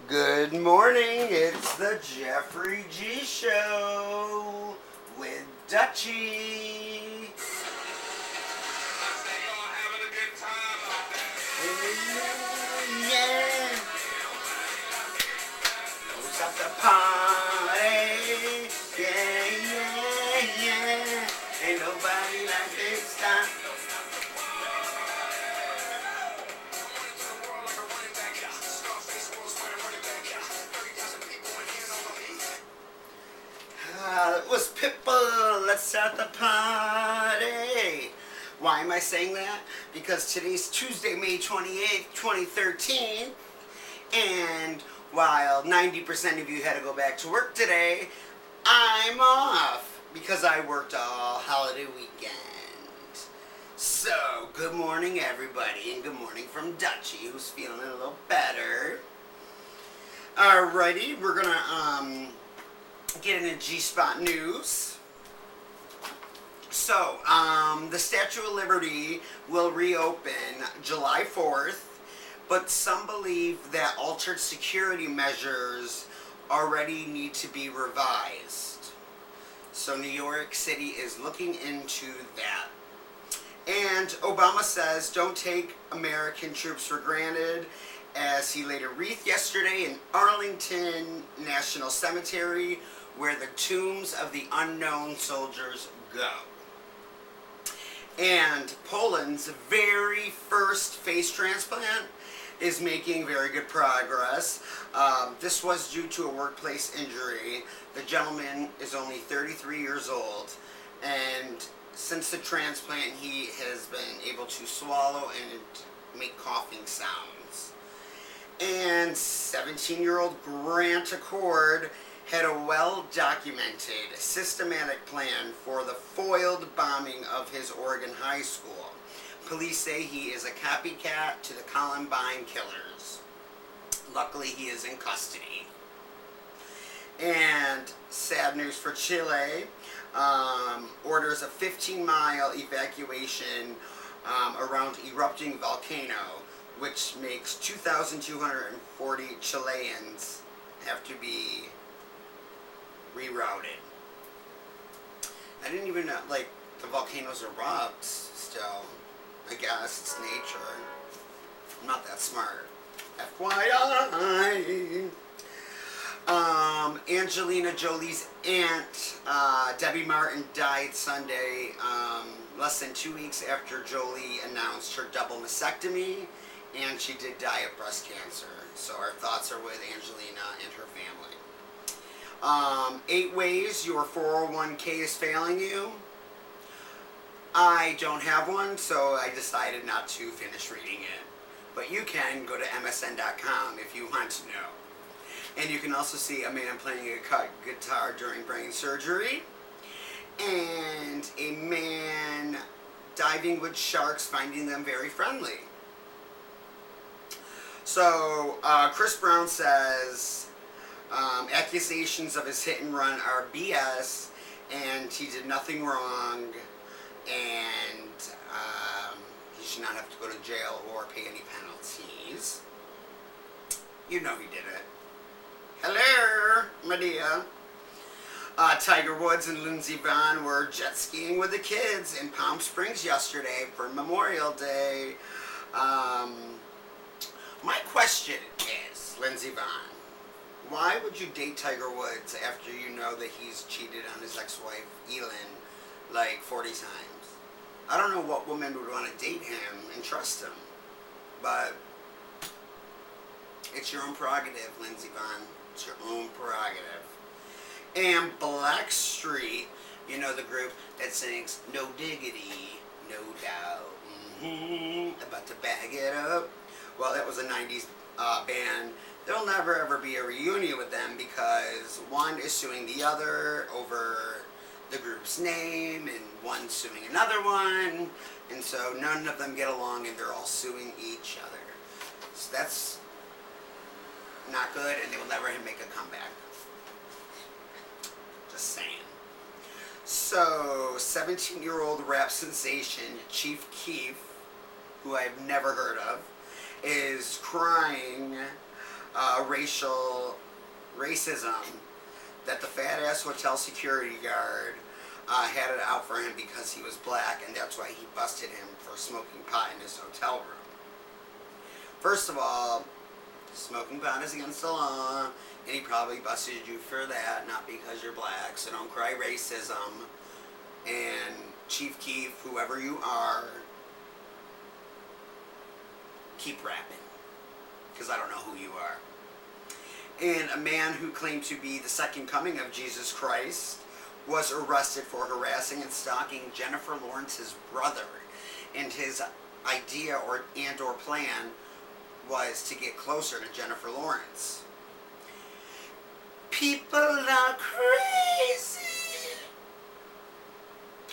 Good morning, it's the Jeffrey G Show with Dutchie. Yeah. Who's at the party? Yeah. Ain't nobody like this time. It was Pitbull, let's start the party. Why am I saying that? Because today's Tuesday, May 28th, 2013, and while 90% of you had to go back to work today, I'm off because I worked all holiday weekend. So, good morning everybody, and good morning from Dutchie, who's feeling a little better. Alrighty, we're gonna get into G-Spot news. So, the Statue of Liberty will reopen July 4th, but some believe that altered security measures already need to be revised. So New York City is looking into that. And Obama says, don't take American troops for granted, as he laid a wreath yesterday in Arlington National Cemetery, where the tombs of the unknown soldiers go. And Poland's very first face transplant is making very good progress. This was due to a workplace injury. The gentleman is only 33 years old, and since the transplant he has been able to swallow and make coughing sounds. And 17-year-old Grant Accord had a well-documented, systematic plan for the foiled bombing of his Oregon high school. Police say he is a copycat to the Columbine killers. Luckily, he is in custody. And sad news for Chile, orders a 15-mile evacuation around erupting volcano, which makes 2,240 Chileans have to be rerouted. I didn't even know, like, the volcanoes erupt still. I guess it's nature. I'm not that smart. FYI. Angelina Jolie's aunt, Debbie Martin, died Sunday, less than 2 weeks after Jolie announced her double mastectomy, and she did die of breast cancer. So our thoughts are with Angelina and her family. 8 ways your 401k is failing you. I don't have one, so I decided not to finish reading it. But you can go to msn.com if you want to know. And you can also see a man playing a guitar during brain surgery, and a man diving with sharks, finding them very friendly. So Chris Brown says accusations of his hit and run are BS, and he did nothing wrong, and he should not have to go to jail or pay any penalties. You know he did it. Hello, Medea. Tiger Woods and Lindsey Vonn were jet skiing with the kids in Palm Springs yesterday for Memorial Day. My question is, Lindsey Vonn, why would you date Tiger Woods after you know that he's cheated on his ex-wife, Elin, like 40 times? I don't know what woman would want to date him and trust him, but it's your own prerogative, Lindsey Vonn. It's your own prerogative. And Blackstreet, you know, the group that sings No Diggity, No Doubt, about to bag it up. Well, that was a 90s band. There'll never ever be a reunion with them because one is suing the other over the group's name, and one's suing another one, and so none of them get along, and they're all suing each other. So that's not good, and they will never make a comeback. Just saying. So, 17-year-old rap sensation Chief Keef, who I've never heard of, is crying racism that the fat ass hotel security guard had it out for him because he was black, and that's why he busted him for smoking pot in his hotel room. First of all, smoking pot is against the law, and he probably busted you for that, not because you're black, so don't cry racism. And Chief Keef, whoever you are, keep rapping, because I don't know who you are. And a man who claimed to be the second coming of Jesus Christ was arrested for harassing and stalking Jennifer Lawrence's brother, and his idea or plan was to get closer to Jennifer Lawrence. People are crazy.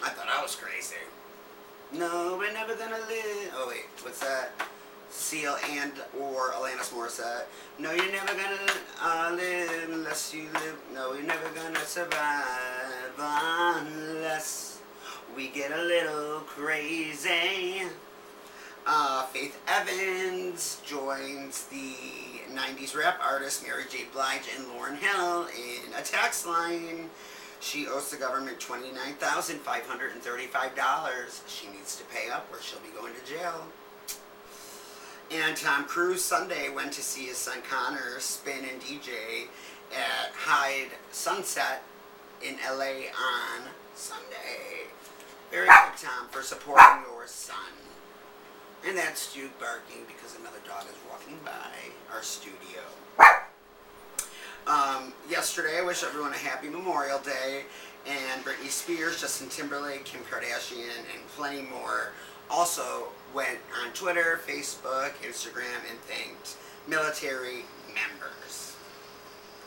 I thought I was crazy. No, we're never gonna live. Oh wait, what's that? Seal and or Alanis Morissette. No, you're never gonna live unless you live. No, you're never gonna survive unless we get a little crazy. Faith Evans joins the 90s rap artist Mary J. Blige and Lauryn Hill in a tax line. She owes the government $29,535. She needs to pay up or she'll be going to jail. And Tom Cruise Sunday went to see his son Connor spin and DJ at Hyde Sunset in LA on Sunday. Very good, Tom, for supporting your son. And that's Duke barking because another dog is walking by our studio. Yesterday, I wish everyone a happy Memorial Day. And Britney Spears, Justin Timberlake, Kim Kardashian, and plenty more also went on Twitter, Facebook, Instagram, and thanked military members.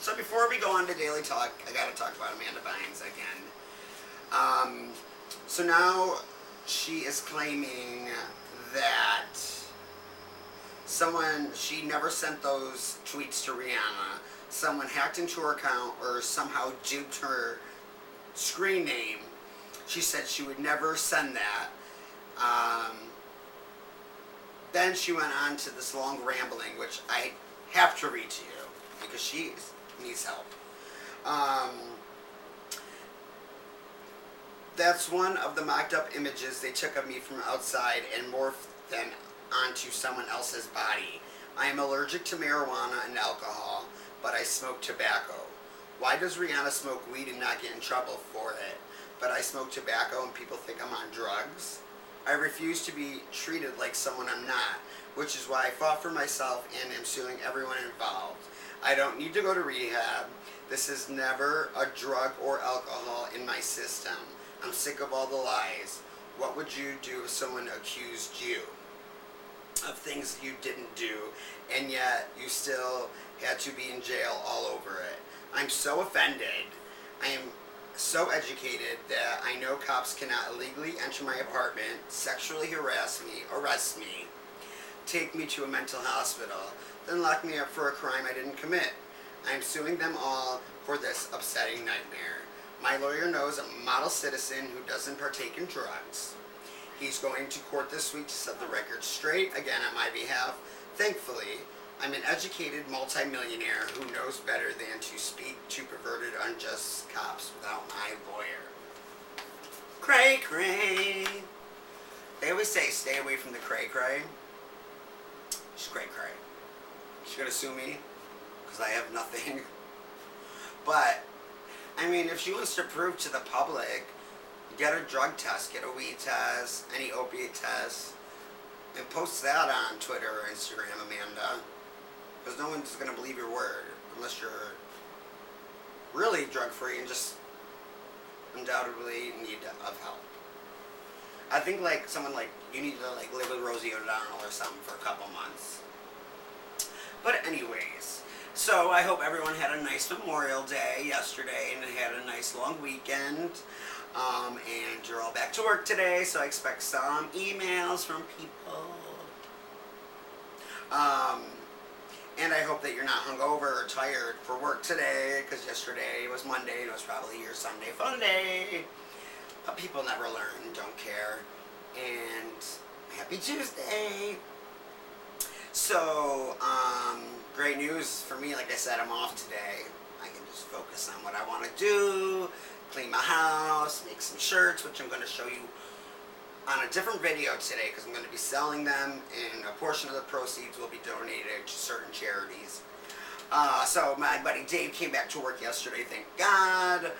So before we go on to Daily Talk, I gotta talk about Amanda Bynes again. So now she is claiming that she never sent those tweets to Rihanna. Someone hacked into her account or somehow duped her screen name. She said she would never send that. Then she went on to this long rambling, which I have to read to you because she needs help. That's one of the mocked up images they took of me from outside and morphed them onto someone else's body. I am allergic to marijuana and alcohol, but I smoke tobacco. Why does Rihanna smoke weed and not get in trouble for it? But I smoke tobacco and people think I'm on drugs? I refuse to be treated like someone I'm not, which is why I fought for myself and am suing everyone involved. I don't need to go to rehab. This is never a drug or alcohol in my system. I'm sick of all the lies. What would you do if someone accused you of things you didn't do, and yet you still had to be in jail all over it? I'm so offended. I am so educated that I know cops cannot illegally enter my apartment, sexually harass me, arrest me, take me to a mental hospital, then lock me up for a crime I didn't commit. I am suing them all for this upsetting nightmare. My lawyer knows I'm a model citizen who doesn't partake in drugs. He's going to court this week to set the record straight, again on my behalf. Thankfully, I'm an educated multimillionaire who knows better than to speak to perverted, unjust cops without my lawyer. Cray cray. They always say stay away from the cray cray. She's cray cray. She's gonna sue me because I have nothing. But I mean, if she wants to prove to the public, get a drug test, get a weed test, any opiate test, and post that on Twitter or Instagram, Amanda. Because no one's going to believe your word unless you're really drug-free and just undoubtedly in need of help. I think like someone like you need to like live with Rosie O'Donnell or something for a couple months. But anyways, so I hope everyone had a nice Memorial Day yesterday and had a nice long weekend. And you're all back to work today, so I expect some emails from people. And I hope that you're not hungover or tired for work today, because yesterday was Monday and it was probably your Sunday fun day. But people never learn and don't care. And happy Tuesday. So, great news for me. Like I said, I'm off today. I can just focus on what I want to do, clean my house, make some shirts, which I'm going to show you on a different video today because I'm going to be selling them, and a portion of the proceeds will be donated to certain charities. So my buddy Dave came back to work yesterday, thank God.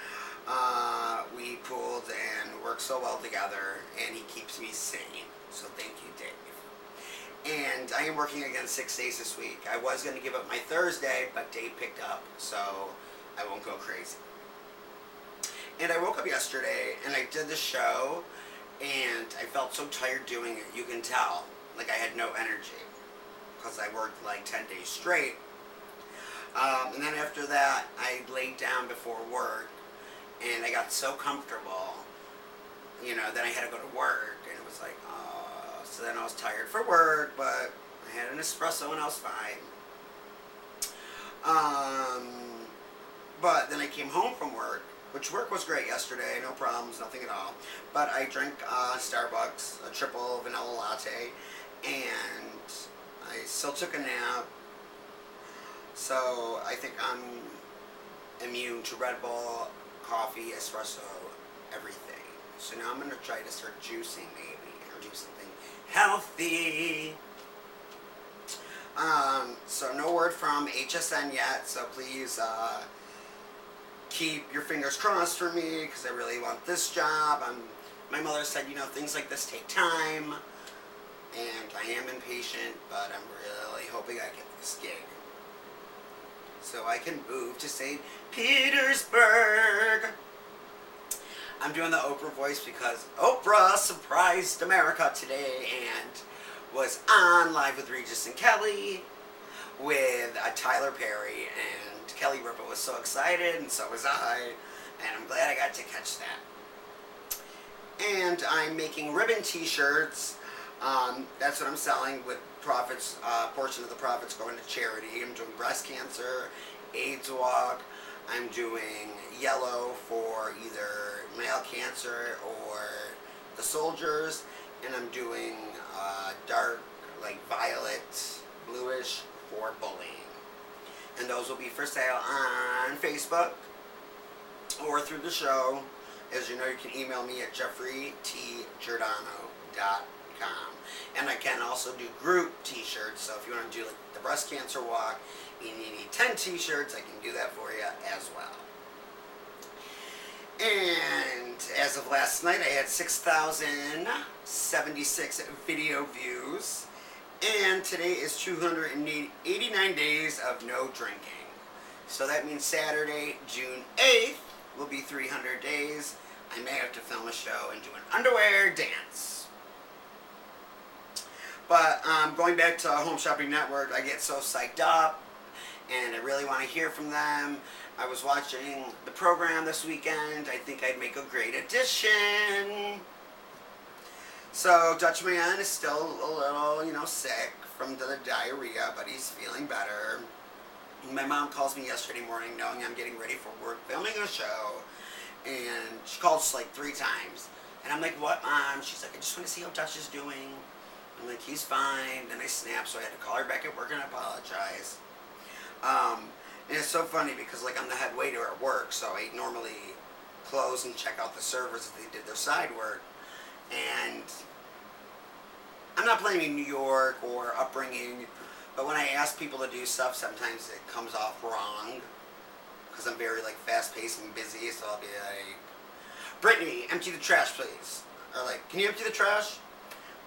We pooled and worked so well together, and he keeps me sane. So thank you, Dave. And I am working again 6 days this week. I was going to give up my Thursday, but Dave picked up, so I won't go crazy. And I woke up yesterday, and I did the show, and I felt so tired doing it. You can tell. Like I had no energy, because I worked like 10 days straight. And then after that, I laid down before work, and I got so comfortable, you know, then I had to go to work, and it was like, so then I was tired for work, but I had an espresso and I was fine. But then I came home from work, which work was great yesterday, no problems, nothing at all. But I drank Starbucks, a triple vanilla latte, and I still took a nap. So I think I'm immune to Red Bull, coffee, espresso, everything. So now I'm going to try to start juicing maybe, or do something healthy. So no word from HSN yet, so please keep your fingers crossed for me, because I really want this job. My mother said, you know, things like this take time, and I am impatient, but I'm really hoping I get this gig, so I can move to St. Petersburg. I'm doing the Oprah voice because Oprah surprised America today and was on Live with Regis and Kelly with Tyler Perry, and Kelly Ripa was so excited, and so was I, and I'm glad I got to catch that. And I'm making ribbon t-shirts. That's what I'm selling, with profits, portion of the profits going to charity. I'm doing breast cancer, AIDS walk. I'm doing yellow for either male cancer or the soldiers, and I'm doing dark, like violet, bluish for bullying. And those will be for sale on Facebook or through the show. As you know, you can email me at jeffreytgiordano.com. And I can also do group t-shirts, so if you want to do like the breast cancer walk and you need 10 t-shirts, I can do that for you as well. And as of last night, I had 6,076 video views, and today is 289 days of no drinking. So that means Saturday, June 8th will be 300 days. I may have to film a show and do an underwear dance. But going back to Home Shopping Network, I get so psyched up, and I really want to hear from them. I was watching the program this weekend. I think I'd make a great addition. So Dutchman is still a little, you know, sick from the diarrhea, but he's feeling better. My mom calls me yesterday morning knowing I'm getting ready for work, filming a show, and she calls like 3 times. And I'm like, what, Mom? She's like, I just want to see how Dutch is doing. I'm like, he's fine. Then I snapped, so I had to call her back at work and apologize. And it's so funny because, like, I'm the head waiter at work, so I normally close and check out the servers if they did their side work. And I'm not blaming New York or upbringing, but when I ask people to do stuff, sometimes it comes off wrong because I'm very, like, fast-paced and busy, so I'll be like, Brittany, empty the trash, please. Or, like, can you empty the trash?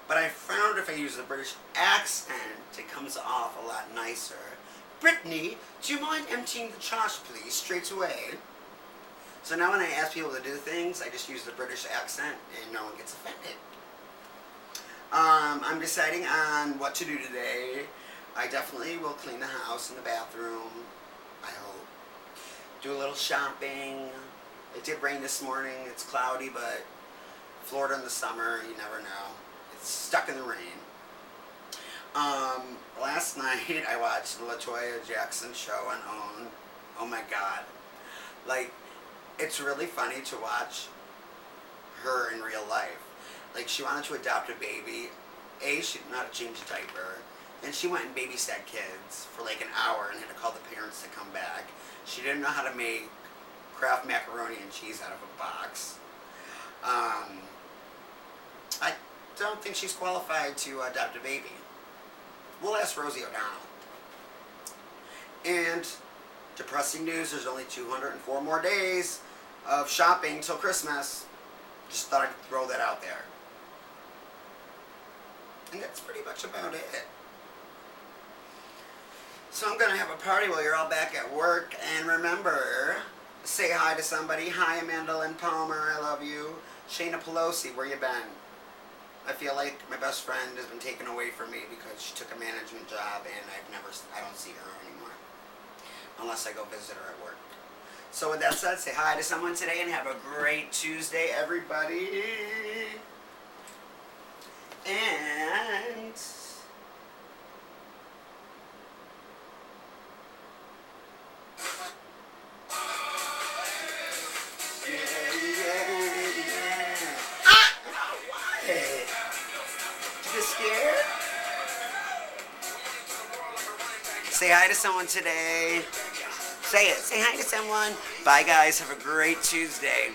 But I found if I use the British accent, it comes off a lot nicer. Brittany, do you mind emptying the trash, please, straight away? So now when I ask people to do things, I just use the British accent, and no one gets offended. I'm deciding on what to do today. I definitely will clean the house and the bathroom, I hope. Do a little shopping. It did rain this morning. It's cloudy, but Florida in the summer, you never know. It's stuck in the rain. Last night I watched the LaToya Jackson show on OWN. Oh my God. Like, it's really funny to watch her in real life. Like, she wanted to adopt a baby. A, she didn't know how to change a diaper. And she went and babysat kids for like an hour and had to call the parents to come back. She didn't know how to make Kraft macaroni and cheese out of a box. I don't think she's qualified to adopt a baby. We'll ask Rosie O'Donnell. And depressing news, there's only 204 more days of shopping till Christmas. Just thought I'd throw that out there. And that's pretty much about it. So I'm going to have a party while you're all back at work. And remember, say hi to somebody. Hi, Amanda Lynn Palmer. I love you. Shayna Pelosi, where you been? I feel like my best friend has been taken away from me because she took a management job and I don't see her anymore. Unless I go visit her at work. So with that said, say hi to someone today and have a great Tuesday, everybody. And scared? Say hi to someone today. Say it. Say hi to someone. Bye, guys. Have a great Tuesday.